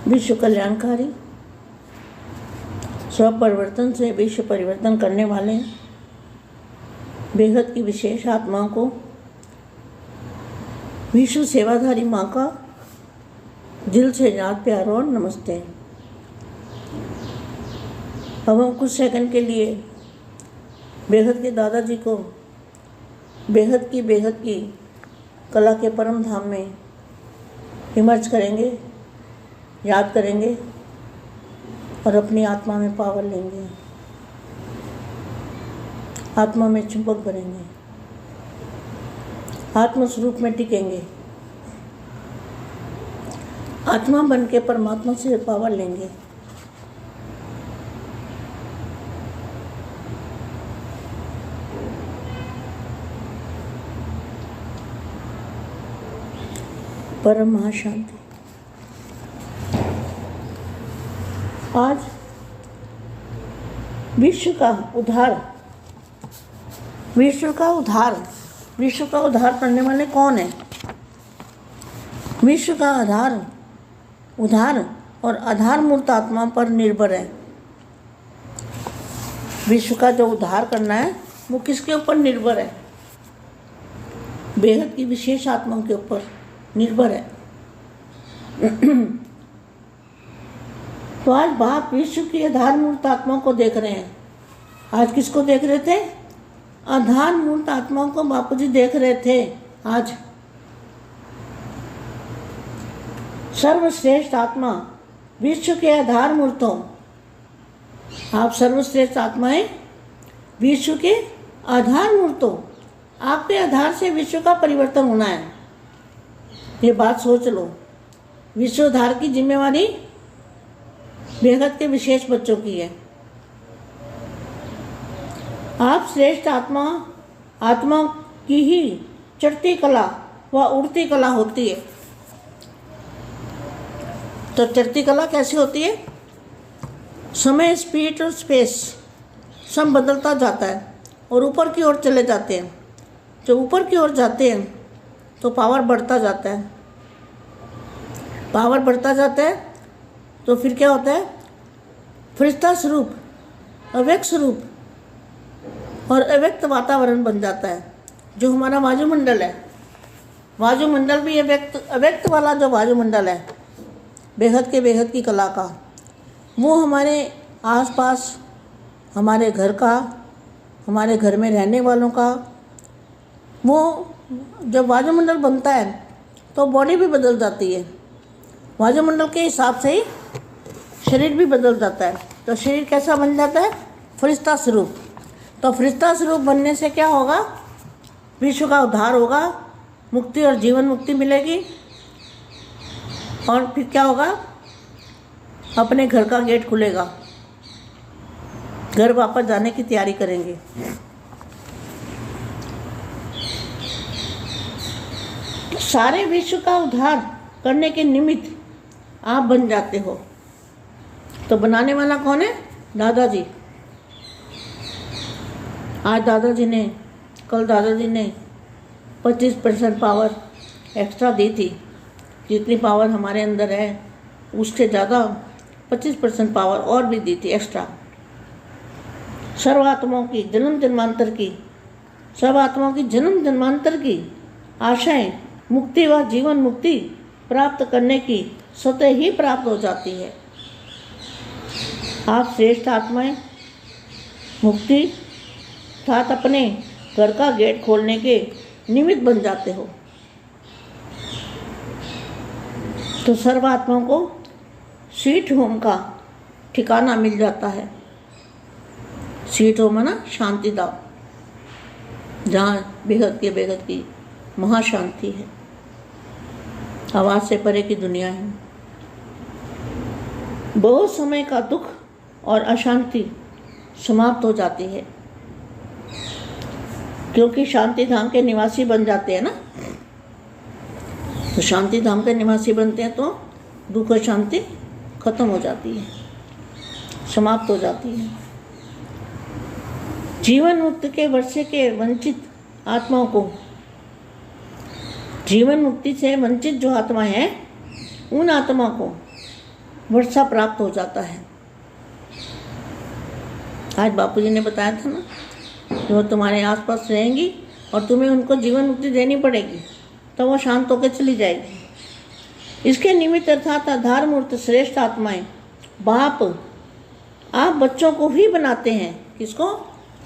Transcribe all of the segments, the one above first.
विश्व कल्याणकारी, स्वपरिवर्तन से विश्व परिवर्तन करने वाले बेहद की विशेष आत्माओं को विश्व सेवाधारी माँ का दिल से याद प्यार और नमस्ते। अब हम कुछ सेकंड के लिए बेहद के दादाजी को बेहद की कला के परम धाम में इमर्ज करेंगे, याद करेंगे और अपनी आत्मा में पावर लेंगे, आत्मा में चुंबक भरेंगे, आत्म स्वरूप में टिकेंगे, आत्मा बन के परमात्मा से पावर लेंगे। परम महाशांति। आज विश्व का उद्धार करने वाले कौन है? विश्व का उद्धार और आधार मूर्त आत्मा पर निर्भर है। विश्व का जो उद्धार करना है वो किसके ऊपर निर्भर है? बेहद की विशेष आत्मा के ऊपर निर्भर है। तो आज बाप विश्व की आधार मूर्त आत्मा को देख रहे हैं। आज किसको देख रहे थे? आधार मूर्त आत्मा को बापू जी देख रहे थे। आज सर्वश्रेष्ठ आत्मा विश्व के आधार मूर्तों, आप सर्वश्रेष्ठ आत्माएं विश्व के आधार मूर्तों, आपके आधार से विश्व का परिवर्तन होना है। ये बात सोच लो। विश्व उद्धार की जिम्मेवारी बेहद के विशेष बच्चों की है। आप श्रेष्ठ आत्मा की ही चढ़ती कला व उड़ती कला होती है। तो चढ़ती कला कैसे होती है? समय, स्पीड और स्पेस सब बदलता जाता है और ऊपर की ओर चले जाते हैं। जब ऊपर की ओर जाते हैं तो पावर बढ़ता जाता है। तो फिर क्या होता है? फरिश्ता स्वरूप, अव्यक्त स्वरूप और अव्यक्त वातावरण बन जाता है। जो हमारा वायुमंडल है, वायुमंडल भी अव्यक्त वाला जो वायुमंडल है बेहद की कला का, वो हमारे आसपास, हमारे घर का, हमारे घर में रहने वालों का, वो जब वायुमंडल बनता है तो बॉडी भी बदल जाती है। वायुमंडल के हिसाब से ही शरीर भी बदल जाता है। तो शरीर कैसा बन जाता है? फरिश्ता स्वरूप। तो फरिश्ता स्वरूप बनने से क्या होगा? विश्व का उद्धार होगा, मुक्ति और जीवन मुक्ति मिलेगी। और फिर क्या होगा? अपने घर का गेट खुलेगा, घर वापस जाने की तैयारी करेंगे। तो सारे विश्व का उद्धार करने के निमित्त आप बन जाते हो। तो बनाने वाला कौन है? दादाजी। आज कल दादाजी ने 25% पावर एक्स्ट्रा दी थी। जितनी पावर हमारे अंदर है उससे ज़्यादा 25% पावर और भी दी थी एक्स्ट्रा। सब आत्माओं की जन्म जन्मांतर की आशाएं मुक्ति व जीवन मुक्ति प्राप्त करने की स्वतः ही प्राप्त हो जाती है। आप श्रेष्ठ आत्माएं मुक्ति अर्थात अपने घर का गेट खोलने के निमित्त बन जाते हो। तो सर्व आत्माओं को स्वीट होम का ठिकाना मिल जाता है। स्वीट होम है ना, शांति धाम, जहाँ बेहद की महाशांति है, आवाज से परे की दुनिया है। बहुत समय का दुख और अशांति समाप्त हो जाती है, क्योंकि शांति धाम के निवासी बन जाते हैं ना। तो शांति धाम के निवासी बनते हैं तो दुख और शांति खत्म हो जाती है, समाप्त हो जाती है। जीवन मुक्त के वर्षे के वंचित आत्माओं को, जीवन मुक्ति से वंचित जो आत्माएं हैं उन आत्मा को वर्षा प्राप्त हो जाता है। आज बापूजी ने बताया था ना, जो तुम्हारे आसपास रहेंगी और तुम्हें उनको जीवन मुक्ति देनी पड़ेगी, तो वो शांत होकर चली जाएगी। इसके निमित्त अर्थात आधार मूर्त श्रेष्ठ आत्माएं बाप आप बच्चों को ही बनाते हैं। किसको?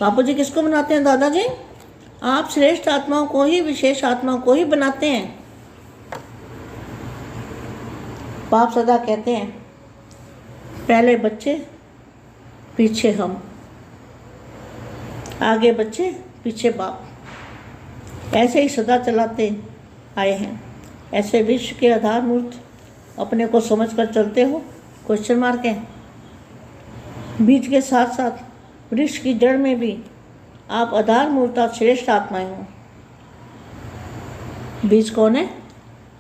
बापूजी किसको बनाते हैं दादाजी? आप श्रेष्ठ आत्माओं को ही, विशेष आत्माओं को ही बनाते हैं। बाप सदा कहते हैं पहले बच्चे पीछे हम, आगे बच्चे पीछे बाप, ऐसे ही सदा चलाते आए हैं। ऐसे विश्व के आधार मूर्त अपने को समझ कर चलते हो? क्वेश्चन मार्क है। बीज के साथ साथ वृक्ष की जड़ में भी आप आधार मूर्ता श्रेष्ठ आत्माएं हो। बीज कौन है?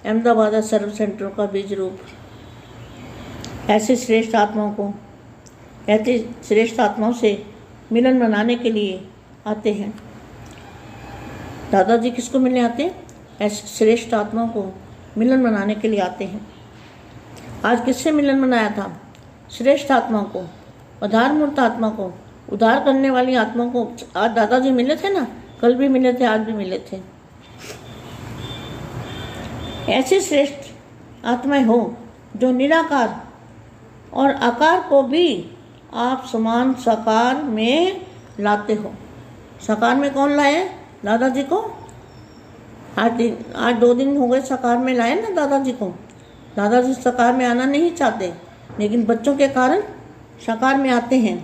अहमदाबाद सर्व सेंटरों का बीज रूप। ऐसे श्रेष्ठ आत्माओं को, ऐसे श्रेष्ठ आत्माओं से मिलन मनाने के लिए आते हैं। दादाजी किसको मिलने आते हैं? ऐसे श्रेष्ठ आत्माओं को मिलन मनाने के लिए आते हैं। आज किससे मिलन मनाया था? श्रेष्ठ आत्माओं को, आधार मूर्त आत्मा को, उद्धार करने वाली आत्मा को। आज दादाजी मिले थे ना, कल भी मिले थे, आज भी मिले थे। ऐसे श्रेष्ठ आत्माएं हो जो निराकार और आकार को भी आप समान साकार में लाते हो। साकार में कौन लाए? दादाजी को। आज 2 दिन हो गए साकार में लाए ना दादाजी को। दादाजी साकार में आना नहीं चाहते, लेकिन बच्चों के कारण साकार में आते हैं।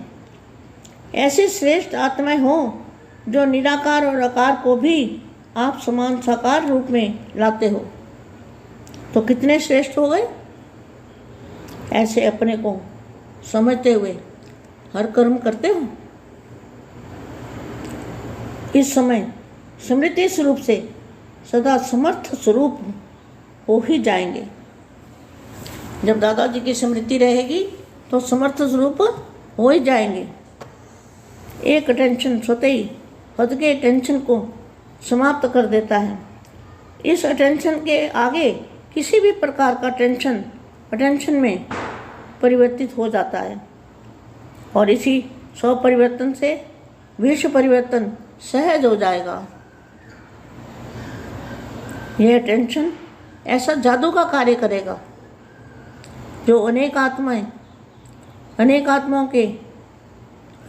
ऐसे श्रेष्ठ आत्माएं हो जो निराकार और आकार को भी आप समान साकार रूप में लाते हो। तो कितने श्रेष्ठ हो गए? ऐसे अपने को समझते हुए हर कर्म करते हो। इस समय स्मृति स्वरूप से सदा समर्थ स्वरूप हो ही जाएंगे। जब दादाजी की स्मृति रहेगी तो समर्थ स्वरूप हो ही जाएंगे। एक टेंशन स्वतः ही खुद के टेंशन को समाप्त कर देता है। इस अटेंशन के आगे किसी भी प्रकार का टेंशन अटेंशन में परिवर्तित हो जाता है, और इसी स्व परिवर्तन से विश्व परिवर्तन सहज हो जाएगा। यह टेंशन ऐसा जादू का कार्य करेगा जो अनेक आत्माओं के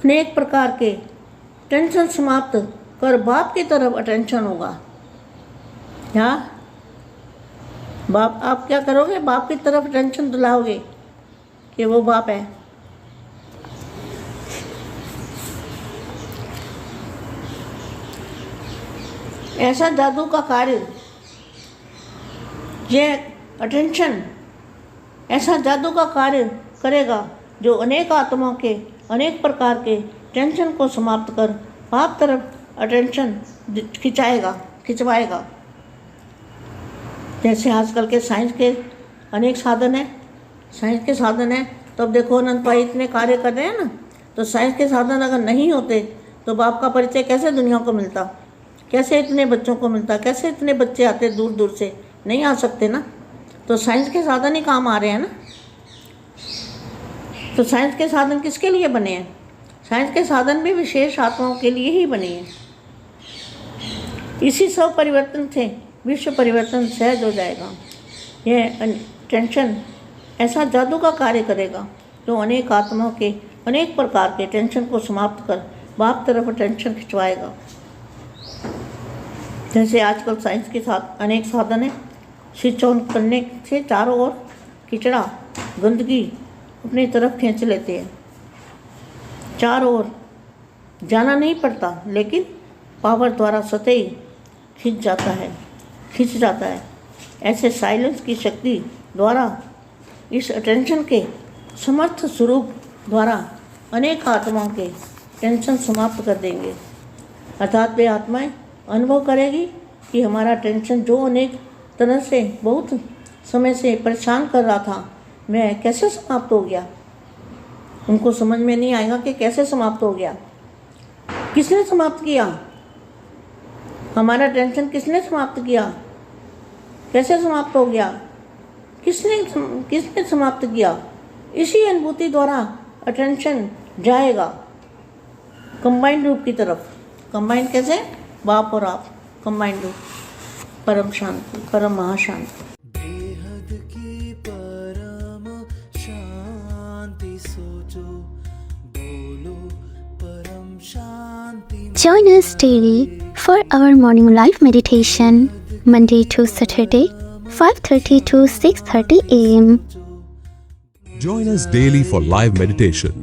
अनेक प्रकार के टेंशन समाप्त कर बाप की तरफ अटेंशन होगा। क्या बाप, आप क्या करोगे? बाप की तरफ अटेंशन दिलाओगे कि वो बाप है। ऐसा जादू का कार्य, यह अटेंशन ऐसा जादू का कार्य करेगा जो अनेक आत्माओं के अनेक प्रकार के टेंशन को समाप्त कर बाप तरफ अटेंशन खिंचवाएगा। जैसे आजकल के साइंस के अनेक साधन हैं, तो अब देखो अनंत भाई इतने कार्य कर रहे हैं ना, तो साइंस के साधन अगर नहीं होते तो बाप का परिचय कैसे दुनिया को मिलता? कैसे इतने बच्चों को मिलता? कैसे इतने बच्चे आते दूर दूर से? नहीं आ सकते ना। तो साइंस के साधन ही काम आ रहे हैं ना। तो साइंस के साधन किसके लिए बने हैं? साइंस के साधन भी विशेष आत्माओं के लिए ही बने हैं। इसी सब परिवर्तन से विश्व परिवर्तन सहज हो जाएगा। यह टेंशन ऐसा जादू का कार्य करेगा जो अनेक आत्माओं के अनेक प्रकार के टेंशन को समाप्त कर बाप तरफ टेंशन खिंचवाएगा। जैसे आजकल साइंस के साथ अनेक साधन हैं। स्विच ऑन करने से चारों ओर कीचड़ा गंदगी अपनी तरफ खींच लेते हैं, चारों ओर जाना नहीं पड़ता, लेकिन पावर द्वारा स्वतः ही खिंच जाता है। ऐसे साइलेंस की शक्ति द्वारा इस अटेंशन के समर्थ स्वरूप द्वारा अनेक आत्माओं के टेंशन समाप्त कर देंगे। अर्थात वे आत्माएं अनुभव करेगी कि हमारा टेंशन जो अनेक तरह से बहुत समय से परेशान कर रहा था, मैं कैसे समाप्त हो गया। उनको समझ में नहीं आएगा कि कैसे समाप्त हो गया, किसने समाप्त किया, हमारा टेंशन किसने समाप्त किया, कैसे समाप्त हो गया, किसने समाप्त किया। इसी अनुभूति द्वारा अटेंशन जाएगा कंबाइंड रूप की तरफ। कंबाइंड कैसे? बाप और आप, कंबाइंड रूप, परम शांति, परम महाशांति। बेहद की परम शांति सोचो, बोलो परम शांति। Join us daily for our morning live meditation, Monday to Saturday, 5:30 to 6:30 a.m. Join us daily for live meditation,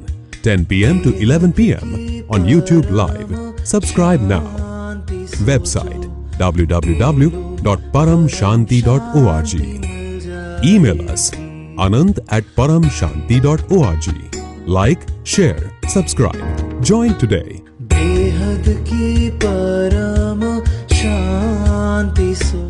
10 p.m. to 11 p.m. on YouTube Live. Subscribe now. Website www.paramshanti.org. Email us anant@paramshanti.org. Like, share, subscribe. Join today. बेहद की परम शांति सो